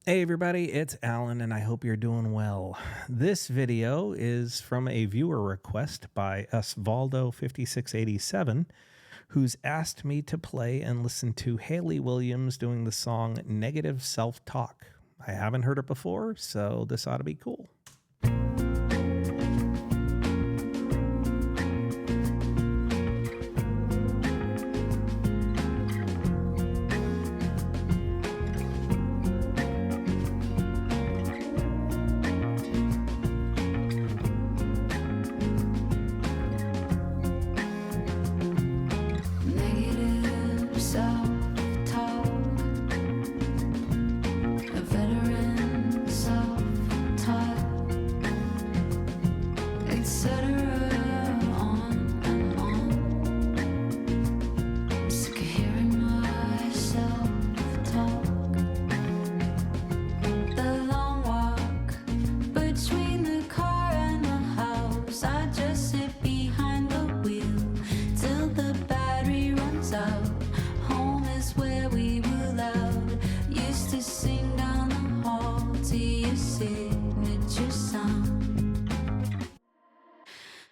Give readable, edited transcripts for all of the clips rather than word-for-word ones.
Hey everybody, it's Alan and I hope you're doing well. This video is from a viewer request by Osvaldo5687, who's asked me to play and listen to Hayley Williams doing the song Negative Self-Talk. I haven't heard it before, so this ought to be cool.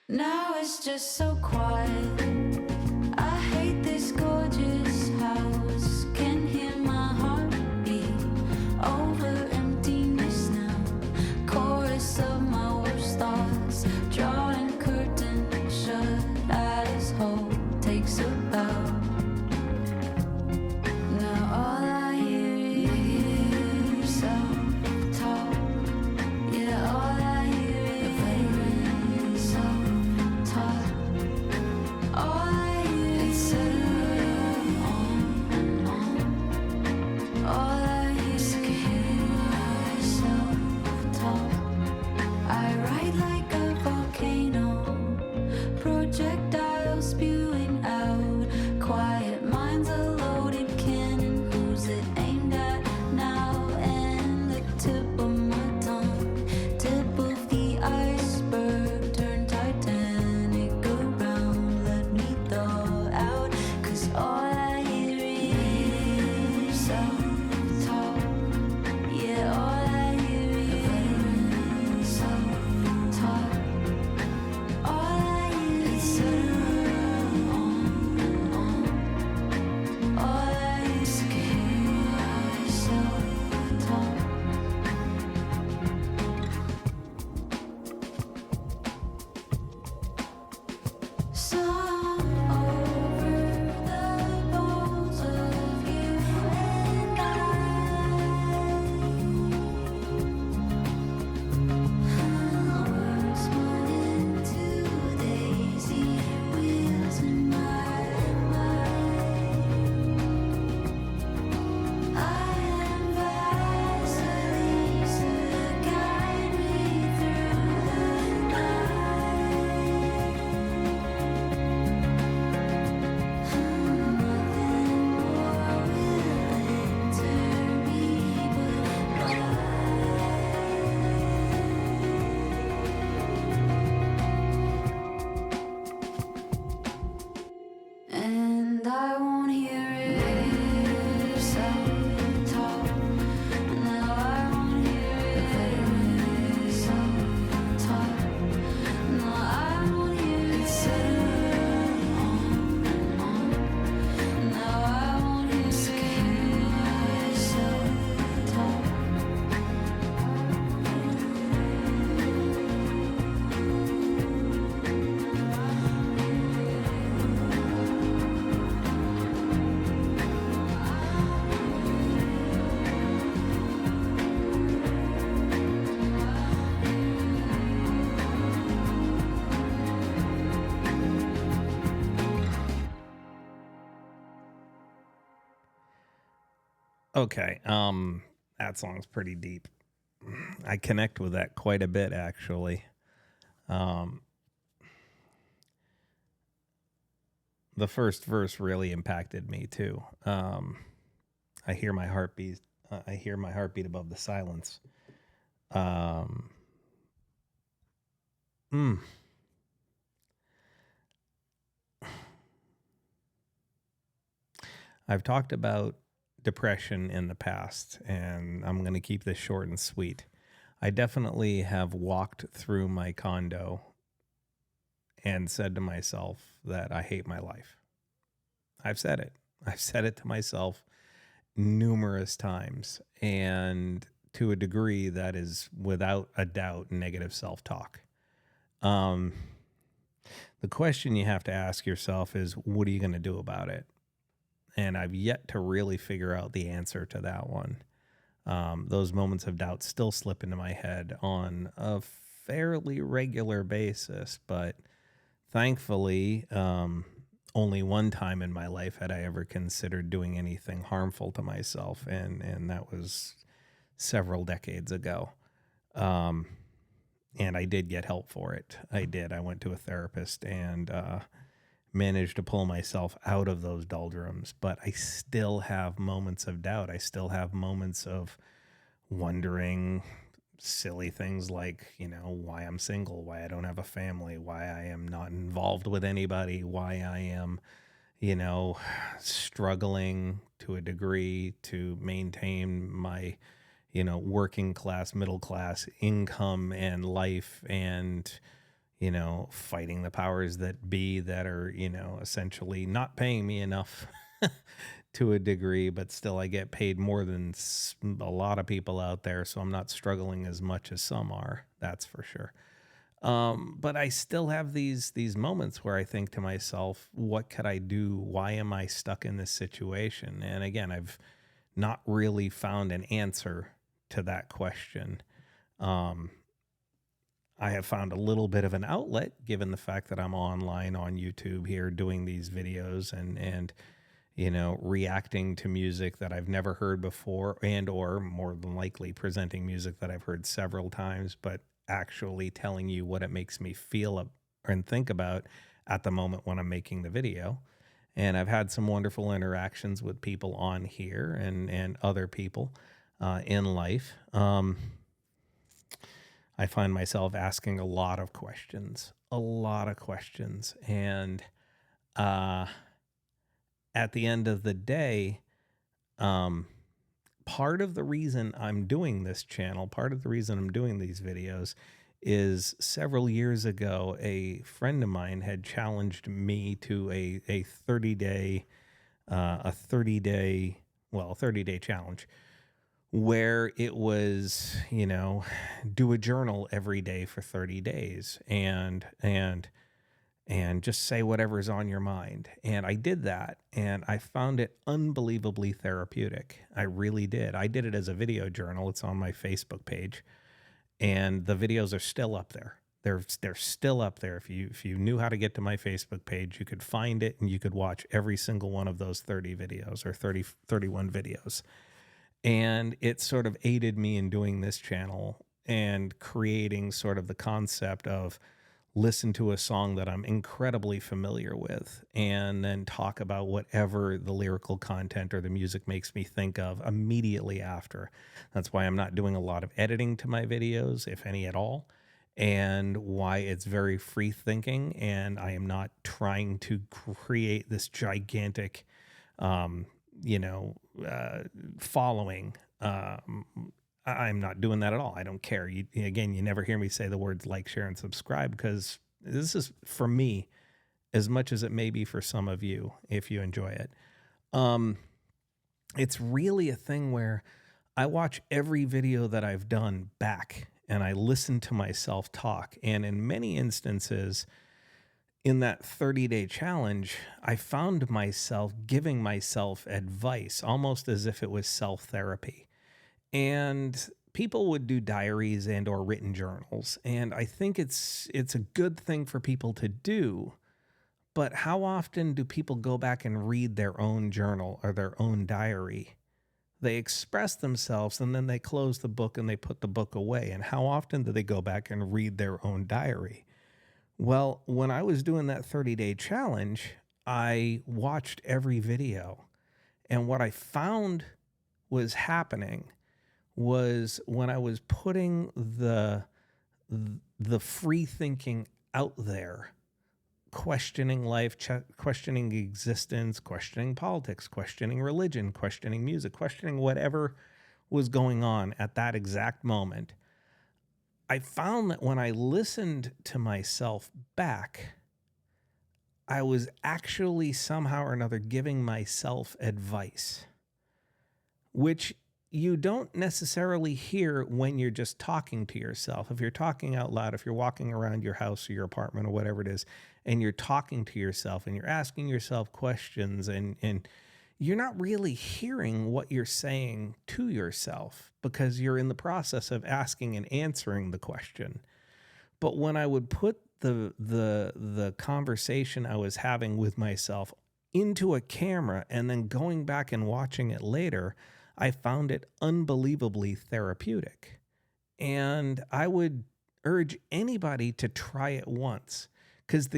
Now it's just so quiet. I hate this gorgeous house. Can hear my heartbeat over emptiness now. Chorus of my worst thoughts, drawing curtain shut as hope takes a bow. Now all I hear is self-talk. Yeah, all I hear is self-talk. All I hear is on and on. All I hear is self-talk. I write like a volcano, projectile spewing out. Quiet minds, a loaded cannon. Who's it aimed at now? And the tip of my tongue, tip of the iceberg, turn Titanic around. Let me thaw out, 'cause all I hear is self-talk. Yeah, all I hear is self-talk. All I hear is on and on. All I hear is self-talk. Some over the bones of you and I. Words spun into daisy wheels in my mind. I am Vaseline to guide me through the night. Nothing more will enter me but light. And I won't hear it self-talk. Now I won't hear it self-talk. No, I won't hear it on and on. Now I won't hear it self-talk. Okay, that song's pretty deep. I connect with that quite a bit, actually. The first verse really impacted me too. I hear my heartbeat. I hear my heartbeat above the silence. I've talked about depression in the past, and I'm going to keep this short and sweet. I definitely have walked through my condo and said to myself that I hate my life. I've said it. I've said it to myself numerous times, and to a degree that is without a doubt negative self-talk. The question you have to ask yourself is, what are you going to do about it? And I've yet to really figure out the answer to that one. Those moments of doubt still slip into my head on a fairly regular basis, but thankfully, only one time in my life had I ever considered doing anything harmful to myself, and that was several decades ago. And I did get help for it. I did. I went to a therapist and managed to pull myself out of those doldrums, but I still have moments of doubt. I still have moments of wondering silly things like, why I'm single, why I don't have a family, why I am not involved with anybody, why I am, struggling to a degree to maintain my, working class, middle class income and life, and, fighting the powers that be that are, essentially not paying me enough to a degree, but still I get paid more than a lot of people out there, so I'm not struggling as much as some are, that's for sure. But I still have these moments where I think to myself, what could I do? Why am I stuck in this situation? And again, I've not really found an answer to that question. I have found a little bit of an outlet, given the fact that I'm online on YouTube here doing these videos and reacting to music that I've never heard before, and or more than likely presenting music that I've heard several times, but actually telling you what it makes me feel and think about at the moment when I'm making the video. And I've had some wonderful interactions with people on here and other people in life. I find myself asking a lot of questions. And at the end of the day, part of the reason I'm doing this channel, part of the reason I'm doing these videos is several years ago, a friend of mine had challenged me to a 30-day challenge where it was, do a journal every day for 30 days and just say whatever's on your mind. And I did that, and I found it unbelievably therapeutic. I really did. I did it as a video journal. It's on my Facebook page, and the videos are still up there. They're still up there. If you knew how to get to my Facebook page, you could find it and you could watch every single one of those 30 videos or 31 videos. And it sort of aided me in doing this channel and creating sort of the concept of listen to a song that I'm incredibly familiar with and then talk about whatever the lyrical content or the music makes me think of immediately after. That's why I'm not doing a lot of editing to my videos, if any at all, and why it's very free thinking, and I am not trying to create this gigantic following. I'm not doing that at all. I don't care. You never hear me say the words like, share, and subscribe, because this is for me as much as it may be for some of you if you enjoy it. It's really a thing where I watch every video that I've done back and I listen to myself talk. And in many instances, in that 30-day challenge, I found myself giving myself advice, almost as if it was self-therapy. And people would do diaries and or written journals, and I think it's a good thing for people to do. But how often do people go back and read their own journal or their own diary? They express themselves and then they close the book and they put the book away. And how often do they go back and read their own diary? Well, when I was doing that 30-day challenge, I watched every video. And what I found was happening was when I was putting the free thinking out there, questioning life, questioning existence, questioning politics, questioning religion, questioning music, questioning whatever was going on at that exact moment, I found that when I listened to myself back, I was actually somehow or another giving myself advice, which you don't necessarily hear when you're just talking to yourself. If you're talking out loud, if you're walking around your house or your apartment or whatever it is, and you're talking to yourself and you're asking yourself questions and you're not really hearing what you're saying to yourself because you're in the process of asking and answering the question. But when I would put the conversation I was having with myself into a camera and then going back and watching it later, I found it unbelievably therapeutic. And I would urge anybody to try it once, because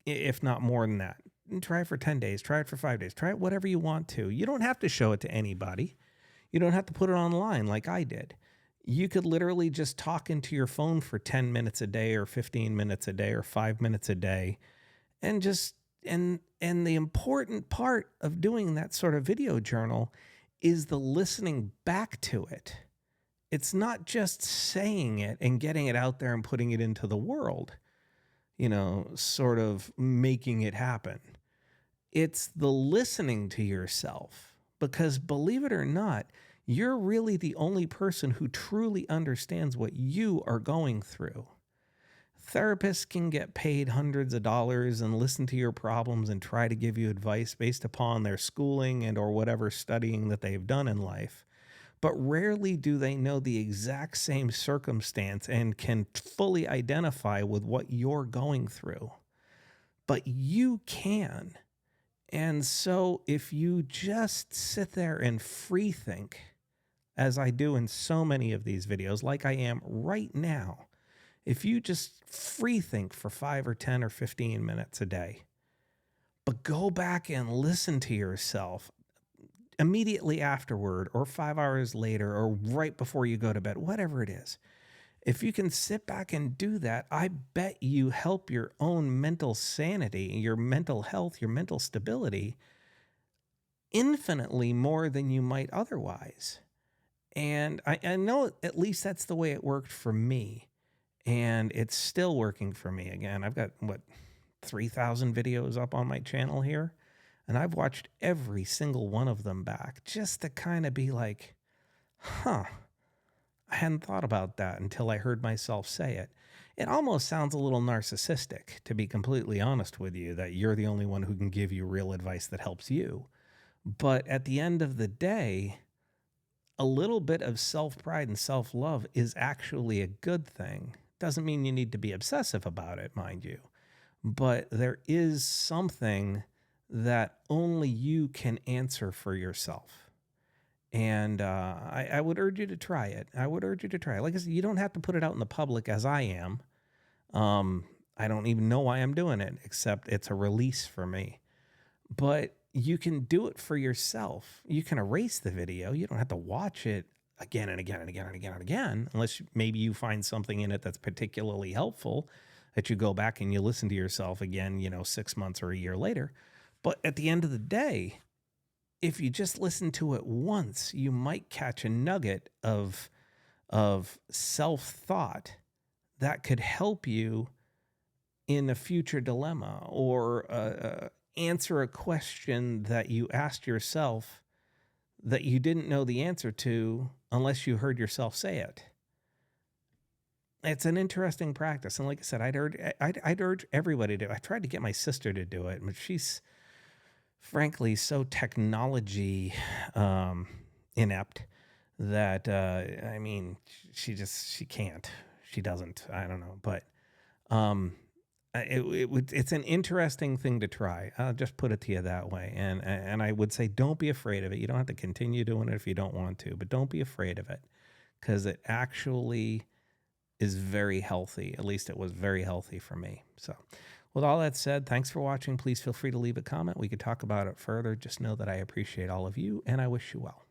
if not more than that, try it for 10 days, try it for 5 days, try it whatever you want to. You don't have to show it to anybody. You don't have to put it online like I did. You could literally just talk into your phone for 10 minutes a day or 15 minutes a day or 5 minutes a day. And the important part of doing that sort of video journal is the listening back to it. It's not just saying it and getting it out there and putting it into the world, sort of making it happen. It's the listening to yourself, because believe it or not, you're really the only person who truly understands what you are going through. Therapists can get paid hundreds of dollars and listen to your problems and try to give you advice based upon their schooling and or whatever studying that they've done in life. But rarely do they know the exact same circumstance and can fully identify with what you're going through. But you can. And so if you just sit there and free think, as I do in so many of these videos, like I am right now, if you just free think for 5 or 10 or 15 minutes a day, but go back and listen to yourself immediately afterward or 5 hours later or right before you go to bed, whatever it is. If you can sit back and do that, I bet you help your own mental sanity, your mental health, your mental stability infinitely more than you might otherwise. And I know at least that's the way it worked for me. And it's still working for me. Again, I've got, 3,000 videos up on my channel here. And I've watched every single one of them back just to kind of be like, I hadn't thought about that until I heard myself say it. It almost sounds a little narcissistic, to be completely honest with you, that you're the only one who can give you real advice that helps you. But at the end of the day, a little bit of self-pride and self-love is actually a good thing. Doesn't mean you need to be obsessive about it, mind you. But there is something that only you can answer for yourself. And I would urge you to try it. Like I said, you don't have to put it out in the public as I am. I don't even know why I'm doing it, except it's a release for me. But you can do it for yourself. You can erase the video. You don't have to watch it again and again and again and again and again, unless maybe you find something in it that's particularly helpful that you go back and you listen to yourself again, 6 months or a year later. But at the end of the day, if you just listen to it once, you might catch a nugget of self-thought that could help you in a future dilemma or answer a question that you asked yourself that you didn't know the answer to unless you heard yourself say it. It's an interesting practice. And like I said, I'd urge everybody to do it. I tried to get my sister to do it, but she's frankly so technology inept that, she can't. She doesn't. I don't know. But it's an interesting thing to try. I'll just put it to you that way. And I would say don't be afraid of it. You don't have to continue doing it if you don't want to, but don't be afraid of it, because it actually is very healthy. At least it was very healthy for me. So with all that said, thanks for watching. Please feel free to leave a comment. We could talk about it further. Just know that I appreciate all of you and I wish you well.